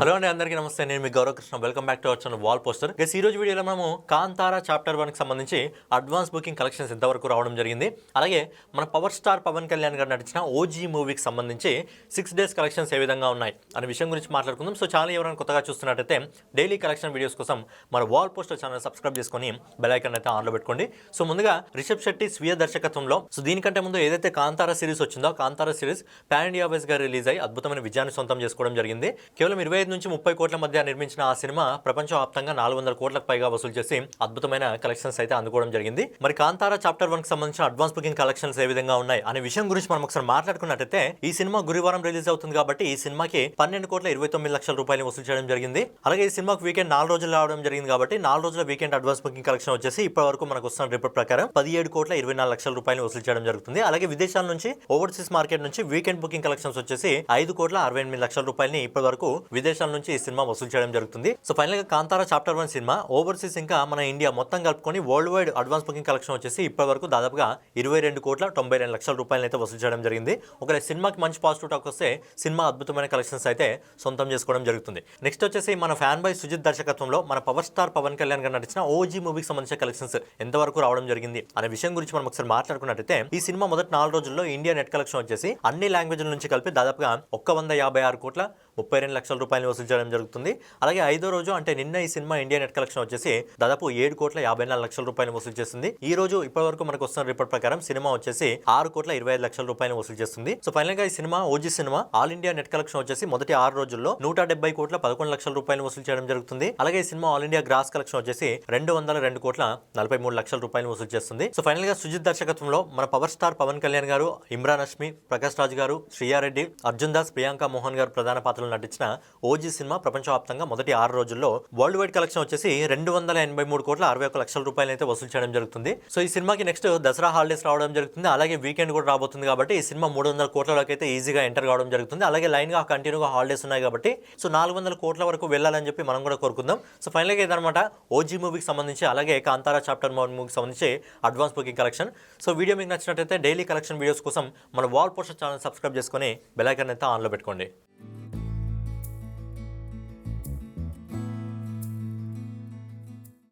Hello అండి, అందరికీ నమస్తే. నేను మీ Gaurav Krishna. Welcome back to our channel wall poster. ఈ రోజు వీడియోలో మనము కాంతారా చాప్టర్ 1 కి సంబంధించి అడ్వాన్స్ బుకింగ్ కలెక్షన్స్ ఎంతవరకు రావడం జరిగింది, అలాగే మన పవర్ స్టార్ పవన్ కళ్యాణ్ గారు నటించిన ఓజీ మూవీకి సంబంధించి 6 డేస్ కలెక్షన్స్ ఏ విధంగా ఉన్నాయి అనే విషయం గురించి మాట్లాడుకుందాం. సో ఛానల్ ఎవరైనా కొత్తగా చూస్తున్నట్టయితే డైలీ కలెక్షన్ వీడియోస్ కోసం మన వాల్ పోస్టర్ ఛానల్ సబ్స్క్రైబ్ చేసుకొని బెల్ ఐకాన్ అయితే ఆన్లో పెట్టుకోండి. సో ముందుగా రిషబ్ శెట్టి స్వీయ దర్శకత్వంలో, సో దీనికంటే ముందు ఏదైతే కాంతారా సిరీస్ వచ్చిందో Kantara series pan India wise గా రిలీజ్ అయ్యి అద్భుతమైన విజయాన్ని సొంతం చేసుకోవడం జరిగింది. కేవలం 25 నుంచి 30 కోట్ల మధ్య నిర్మించిన ఆ సినిమా ప్రపంచవ్యాప్తంగా 400 కోట్లకు పైగా వసూలు చేసి అద్భుతమైన కలెక్షన్స్ అయితే అందుకోవడం జరిగింది. మరి కాంతారా చాప్టర్ 1 కి సంబంధించిన అడ్వాన్స్ బుకింగ్ కలెక్షన్స్ ఏ విధంగా ఉన్నాయి అనే విషయం గురించి మనం ఒకసారి మాట్లాడుకున్నట్టయితే, ఈ సినిమా గురువారం రిలీజ్ అవుతుంది కాబట్టి ఈ సినిమాకి 12 కోట్ల 29 లక్షల రూపాయలు వసూలు చేయడం జరిగింది. అలాగే ఈ సినిమాకి వీకెండ్ 4 రోజులు రావడం జరిగింది కాబట్టి 4 రోజుల వీకెండ్ అడ్వాన్స్ బుకింగ్ కలెక్షన్ వచ్చేసి ఇప్పటి వరకు మనకు వస్తున్న రిపోర్ట్ ప్రకారం 17 కోట్ల 24 లక్షల రూపాయలు వసూలు చేయడం జరుగుతుంది. అలాగే విదేశాల నుంచి, ఓవర్సీస్ మార్కెట్ నుంచి వీకెండ్ బుకింగ్ కలెక్షన్స్ వచ్చేసి 5 కోట్ల 68 లక్షల రూపాయలని ఇప్పటి వరకు విదేశాల నుంచి ఈ సినిమా వసూలు చేయడం జరుగుతుంది. సో ఫైనల్ గా కాంతారా చాప్టర్ 1 సినిమా ఓవర్సీస్ ఇంకా మన ఇండియా మొత్తం కలుపుకొని world wide advance booking collection వచ్చేసి ఇప్పటి వరకు దాదాపుగా 22 కోట్ల 92 లక్షల రూపాయలు అయితే వసూలు చేయడం జరిగింది. ఒకవేళ సినిమాకి మంచి పాజిటివ్ టాక్ వస్తే సినిమా అద్భుతమైన కలెక్షన్స్ అయితే సొంతం చేసుకోవడం జరుగుతుంది. నెక్స్ట్ వచ్చేసి మన ఫ్యాన్ బాయ్ సుజిత్ దర్శకత్వంలో మన పవర్ స్టార్ పవన్ కళ్యాణ్ గారు నటించిన ఓజీ మూవీకి సంబంధించిన కలెక్షన్స్ ఎంతవరకు రావడం జరిగింది అనే విషయం గురించి మనం ఒకసారి మాట్లాడుకున్నట్టయితే, ఈ సినిమా మొదటి 4 రోజుల్లో ఇండియా నెట్ కలెక్షన్ వచ్చేసి అన్ని లాంగ్వేజ్ల నుంచి కలిపి దాదాపుగా 156 కోట్ల 32 లక్షల రూపాయలు వసూలు చేయడం జరుగుతుంది. అలాగే 5వ రోజు అంటే నిన్న ఈ సినిమా ఇండియా నెట్ కలెక్షన్ వచ్చేసి దాదాపు 7 కోట్ల 54 లక్షల రూపాయలు వసూలు చేస్తుంది. ఈ రోజు ఇప్పటి వరకు మనకు వస్తున్న రిపోర్ట్ ప్రకారం సినిమా వచ్చేసి 6 కోట్ల 25 లక్షల రూపాయలు వసూలు చేస్తుంది. సో ఫైనల్ గా ఈ cinema OG cinema all India net collection వచ్చేసి మొదటి 6 రోజుల్లో 170 కోట్ల 11 లక్షల రూపాయలు వసూలు చేయడం జరుగుతుంది. అలాగే ఈ cinema all India gross collection వచ్చేసి 202 కోట్ల 43 లక్షల రూపాయలు వసూలు చేస్తుంది. సో ఫైనల్ గా సుజిత్ దర్శకత్వంలో మన పవర్ స్టార్ పవన్ కళ్యాణ్ గారు, ఇమ్రాన్ హష్మి, ప్రకాష్ రాజ్ గారు, శ్రీయారెడ్డి, అర్జున్ దాస్, ప్రియాంక మోహన్ గారు ప్రధాన పాత్రలు నటించిన ఓజీ సినిమా ప్రపంచవ్యాప్తంగా మొదటి 6 రోజుల్లో వరల్డ్ వైడ్ కలెక్షన్ వచ్చేసి 283 కోట్ల 61 లక్షల రూపాయలు అయితే వసూలు చేయడం జరుగుతుంది. సో ఈ సినిమాకి నెక్స్ట్ దసరా హాలిడేస్ రావడం జరుగుతుంది. అలాగే వీకెండ్ కూడా రాబోతుంది కాబట్టి ఈ సినిమా 300 కోట్లలోకి అయితే ఈజీగా ఎంటర్ కావడం జరుగుతుంది. అలాగే లైన్ గా కంటిన్యూగా హాలిడేస్ ఉన్నాయి కాబట్టి సో 400 కోట్ల వరకు వెళ్ళాలని చెప్పి మనం కూడా కోరుకుందాం. సో ఫైనల్ గా ఇదనమాట ఓజీ మూవీకి సంబంధించి, అలాగే కాంతారా చాప్టర్ 1 మూవీకి సంబంధించి advance booking collection. So video మీకు నచ్చినట్లయితే డైలీ కలెక్షన్ వీడియోస్ కోసం మన వాల్ పోస్టర్ ఛానల్ సబ్స్క్రైబ్ చేసుకొని బెల్ ఐకాన్ అయితే ఆన్లో పెట్టుకోండి.